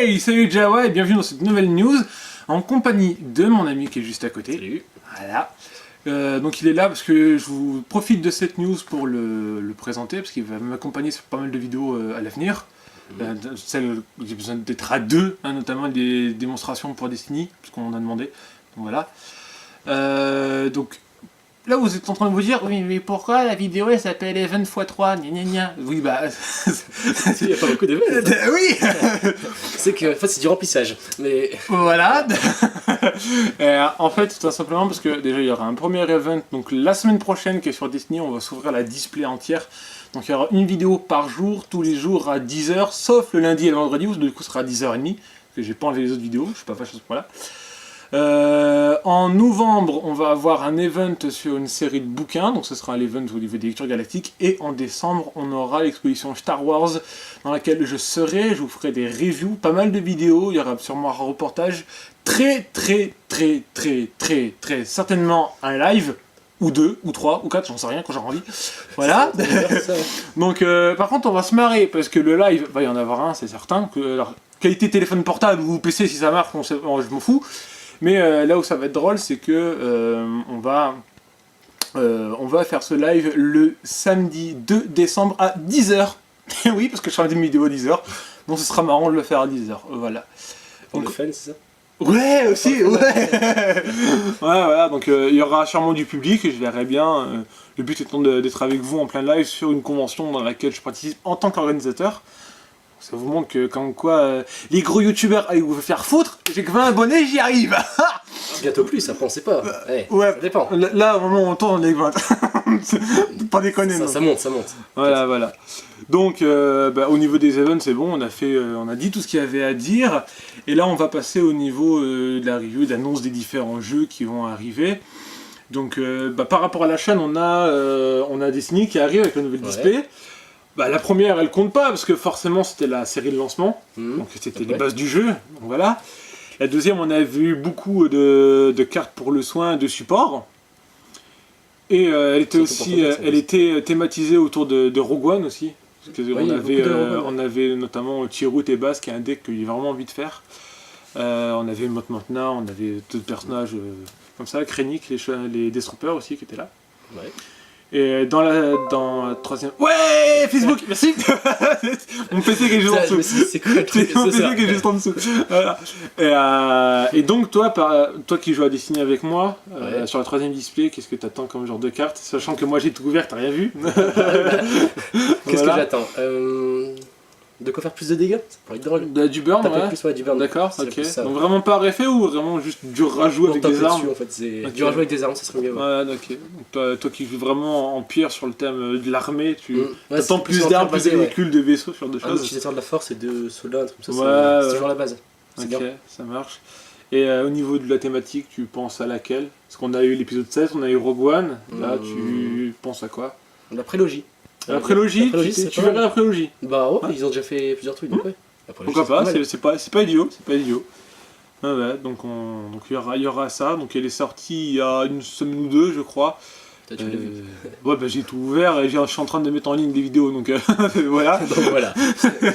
Hey, salut Jawa et bienvenue dans cette nouvelle news en compagnie de mon ami qui est juste à côté. Salut. Voilà. Donc il est là parce que je vous profite de cette news pour le présenter parce qu'il va m'accompagner sur pas mal de vidéos à l'avenir. Celle où j'ai besoin d'être à deux, notamment des démonstrations pour Destiny, parce qu'on a demandé. Donc voilà. Donc là vous êtes en train de vous dire, oui mais pourquoi la vidéo elle s'appelle Event x3, gna gna gna. Oui bah... Il n'y a pas beaucoup d'events. Oui. C'est que en fait, c'est du remplissage. Mais Voilà. En fait, tout simplement parce que déjà il y aura un premier event donc la semaine prochaine qui est sur Destiny, on va s'ouvrir la display entière. Donc il y aura une vidéo par jour, tous les jours à 10h, sauf le lundi et le vendredi où du coup ce sera à 10h30, parce que j'ai pas enlevé les autres vidéos, je suis pas fâché à ce point-là. En novembre, on va avoir un event sur une série de bouquins, donc ce sera un event au niveau des lectures galactiques, et en décembre, on aura l'exposition Star Wars, dans laquelle je serai, je vous ferai des reviews, pas mal de vidéos, il y aura sûrement un reportage, très certainement un live, ou deux, ou trois, ou quatre, j'en sais rien quand j'aurai envie. Voilà. Donc, par contre, on va se marrer, parce que le live, va y en avoir un, c'est certain, que, alors, qualité téléphone portable ou PC, si ça marche, je m'en fous. Mais là où ça va être drôle, c'est que on va faire ce live le samedi 2 décembre à 10h. Oui, parce que je ferai une vidéo à 10h. Donc ce sera marrant de le faire à 10h. Voilà. pour le fun, c'est ça? Ouais, aussi, ouais. Voilà, donc il y aura sûrement du public, et je verrai bien. Le but étant d'être avec vous en plein live sur une convention dans laquelle je participe en tant qu'organisateur. Ça vous montre que, comme quoi, les gros youtubeurs, allez vous faire foutre, j'ai que 20 abonnés, j'y arrive. Bientôt plus, après on sait pas. Ouais, ça dépend. Là, au moment où on tourne les 20. Pas déconner, non. Ça monte, ça monte. Voilà. Donc, au niveau des events, c'est bon, on a dit tout ce qu'il y avait à dire. Et là, on va passer au niveau de la review, d'annonce des différents jeux qui vont arriver. Donc, par rapport à la chaîne, on a Destiny qui arrive avec la nouvelle display. La première, elle compte pas, parce que forcément, c'était la série de lancement. Donc, c'était les bases du jeu. Donc, voilà. La deuxième, on a vu beaucoup de cartes pour le soin de support. Et elle était thématisée autour de Rogue One aussi. Parce que on avait notamment Chirrut et Bass, qui est un deck que j'ai vraiment envie de faire. On avait Mot Montana, on avait d'autres personnages comme ça, Krennic, les Deathtroopers aussi qui étaient là. Ouais. Et dans la troisième... Ouais, Facebook, merci. Mon PC qui est juste en dessous. C'est quoi le truc? Mon PC qui est juste en dessous. Voilà. Et donc toi qui joues à Destiny avec moi, sur la troisième display, qu'est-ce que t'attends comme genre de carte? Sachant que moi j'ai tout ouvert, t'as rien vu. Qu'est-ce que j'attends? De quoi faire plus de dégâts? Ça pourrait être drôle. Du burn, plus, du burn. D'accord, ok. Donc vraiment pas RFA ou vraiment juste dur à jouer avec des armes? En fait, c'est dur à jouer avec des armes, ça serait mieux. Ouais, ok. Donc toi qui joues vraiment en pire sur le thème de l'armée, tu attends plus d'armes, plus de véhicules, de vaisseaux, ce genre de choses. Un utilisateur de la force et de soldats, comme ça, c'est toujours la base. Ok, ça marche. Et au niveau de la thématique, tu penses à laquelle? Parce qu'on a eu l'épisode 7, on a eu Rogue One, là tu penses à quoi? La prélogie. La prélogie, tu verrais la prélogie? Bah ouais, ils ont déjà fait plusieurs trucs, donc ouais. Pourquoi pas, c'est pas idiot, donc il y aura ça, donc elle est sortie il y a une semaine ou deux je crois. Tu l'as vu. Ouais j'ai tout ouvert et je suis en train de mettre en ligne des vidéos, donc voilà. Donc voilà,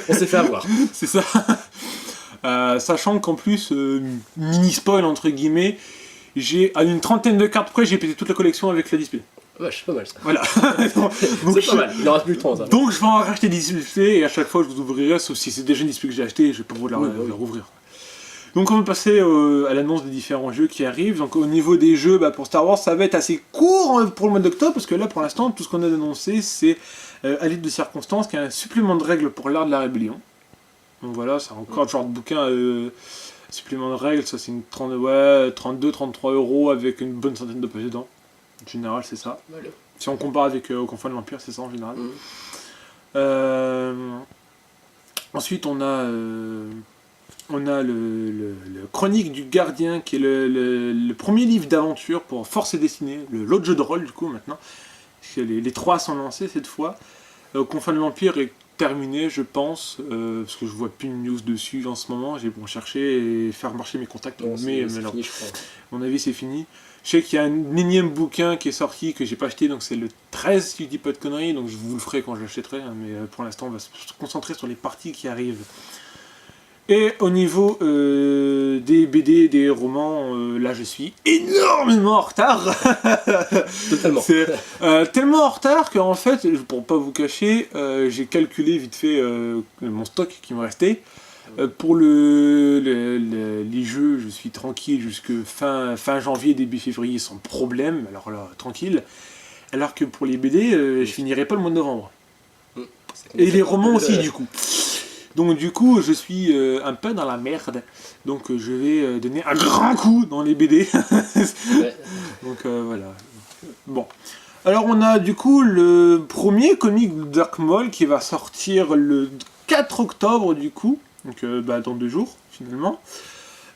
on s'est fait avoir. C'est ça. Sachant qu'en plus, mini spoil entre guillemets, à une trentaine de cartes près, j'ai pété toute la collection avec la display. Ouais, c'est pas mal ça. Voilà. Donc c'est pas mal, il en reste plus de 30 ça. Donc je vais en racheter des displays et à chaque fois je vous ouvrirai, sauf si c'est déjà une display que j'ai acheté, je vais pas vous la rouvrir. Donc on va passer à l'annonce des différents jeux qui arrivent. Donc au niveau des jeux, pour Star Wars, ça va être assez court pour le mois d'octobre, parce que là pour l'instant, tout ce qu'on a annoncé, c'est à l'aide de circonstances, qui est un supplément de règles pour l'art de la rébellion. Donc voilà, c'est encore le genre de bouquin supplément de règles, ça c'est une 32-33 € avec une bonne centaine de pages dedans. En général, c'est ça. Voilà. Si on compare avec au Confins de l'Empire, c'est ça en général. Ensuite, on a le Chronique du Gardien, qui est le premier livre d'aventure pour Force et Destinée, l'autre jeu de rôle du coup maintenant. Les trois sont lancés cette fois. Confins de l'Empire est terminé, je pense, parce que je vois plus une news dessus en ce moment. J'ai cherché et faire marcher mes contacts. Mais alors, fini, je crois. À mon avis, c'est fini. Je sais qu'il y a un énième bouquin qui est sorti que j'ai pas acheté, donc c'est le 13 si je dis pas de conneries, donc je vous le ferai quand je l'achèterai, mais pour l'instant on va se concentrer sur les parties qui arrivent. Et au niveau des BD, des romans, là je suis énormément en retard. Totalement. C'est tellement en retard qu'en fait, pour pas vous cacher, j'ai calculé vite fait mon stock qui me restait. Pour les jeux, je suis tranquille jusque fin janvier, début février sans problème, alors là, tranquille. Alors que pour les BD, je finirai pas le mois de novembre. Et les romans aussi, du coup. Donc du coup, je suis un peu dans la merde. Donc je vais donner un grand coup dans les BD. Ouais. Donc voilà. Bon. Alors on a du coup le premier comic de Dark Maul qui va sortir le 4 octobre du coup. Donc dans 2 jours finalement.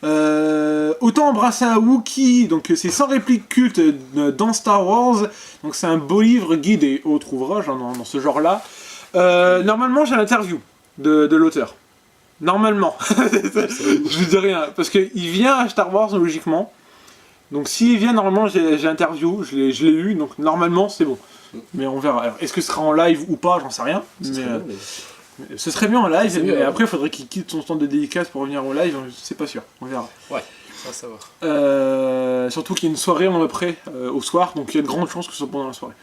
Autant embrasser un Wookiee, donc c'est 100 répliques cultes dans Star Wars. Donc c'est un beau livre, guide et autres ouvrages dans ce genre-là. Normalement j'ai l'interview de l'auteur. Normalement. Je dis rien, parce qu'il vient à Star Wars logiquement. Donc s'il vient, normalement j'ai l'interview, je l'ai eu, donc normalement c'est bon. Mais on verra. Alors, est-ce que ce sera en live ou pas, j'en sais rien. Ce serait bien en live, mais après il faudrait qu'il quitte son stand de dédicace pour revenir au live, c'est pas sûr, on verra. Ouais, ça va savoir. Surtout qu'il y a une soirée en après au soir, donc il y a de grandes chances que ce soit pendant la soirée.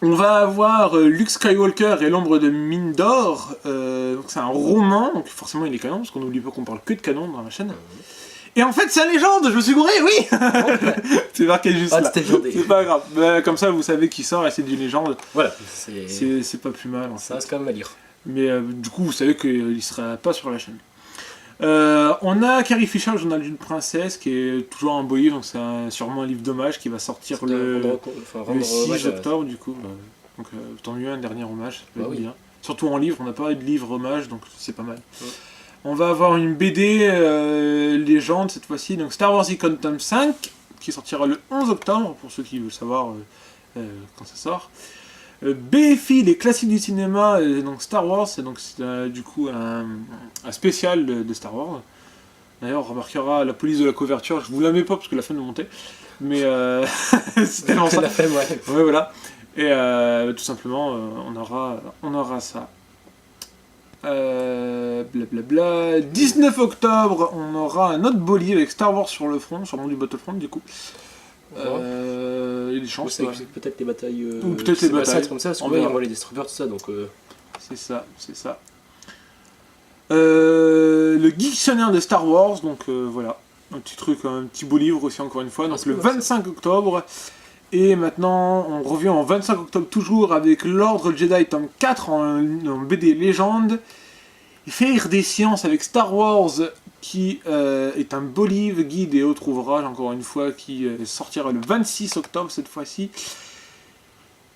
On va avoir Luke Skywalker et l'ombre de Mindor. Donc c'est un roman, donc forcément il est canon, parce qu'on n'oublie pas qu'on parle que de canon dans la chaîne. Et en fait c'est une légende, je me suis gouré, oui. C'est marqué juste là. C'est pas grave. Mais comme ça vous savez qui sort et c'est d'une légende. Voilà. C'est pas plus mal. Ça reste quand même à lire. Mais du coup vous savez qu'il sera pas sur la chaîne. On a Carrie Fisher, le journal d'une princesse, qui est toujours un beau livre, donc c'est sûrement un livre d'hommage qui va sortir le 6 octobre du coup. Donc tant mieux, un dernier hommage, ça va être bien. Surtout en livre, on n'a pas eu de livre hommage, donc c'est pas mal. On va avoir une BD légende cette fois-ci, donc Star Wars Icon Tome 5, qui sortira le 11 octobre, pour ceux qui veulent savoir quand ça sort. BFI, les classiques du cinéma, donc Star Wars, c'est du coup un spécial de Star Wars. D'ailleurs, on remarquera la police de la couverture, je vous la mets pas parce que la flemme de monter, mais c'est tellement ça. La flemme, ouais. Ouais, voilà. Et tout simplement, on aura ça. Blablabla. 19 octobre, on aura un autre beau livre avec Star Wars sur le front, sur le nom du Battlefront du coup. Il y a des chances. C'est peut-être les batailles. Ou peut-être les batailles. Comme ça, parce qu'il y a les Destroyers, tout ça, donc. C'est ça. Le dictionnaire de Star Wars, donc voilà. Un petit truc, un petit beau livre aussi, encore une fois. Donc le 25 octobre. Et maintenant, on revient en 25 octobre toujours avec l'Ordre Jedi tome 4 en BD légende. Faire des sciences avec Star Wars, qui est un beau livre, guide et autres ouvrages, encore une fois, qui sortira le 26 octobre cette fois-ci.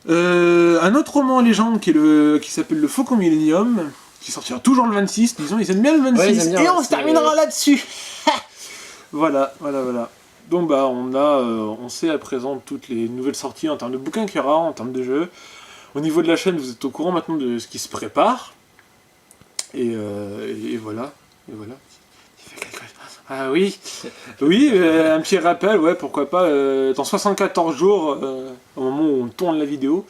Un autre roman légende qui s'appelle Le Faucon Millennium, qui sortira toujours le 26, disons, ils aiment bien le 26, ouais, bien, et on se terminera là-dessus. Voilà. Donc on sait à présent toutes les nouvelles sorties en termes de bouquins qu'il y aura, en termes de jeux. Au niveau de la chaîne, vous êtes au courant maintenant de ce qui se prépare. Et voilà. Ah oui, un petit rappel, ouais, pourquoi pas, dans 74 jours, au moment où on tourne la vidéo,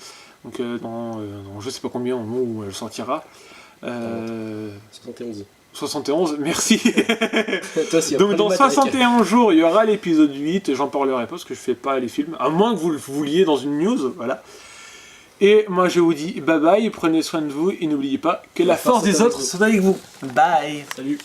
donc dans je sais pas combien, au moment où elle sortira. 71, merci. Toi aussi, donc dans 61 jours, il y aura l'épisode 8, j'en parlerai pas parce que je fais pas les films, à moins que vous le vouliez dans une news, voilà. Et moi je vous dis bye bye, prenez soin de vous et n'oubliez pas que la force des autres soit avec vous. Bye. Salut.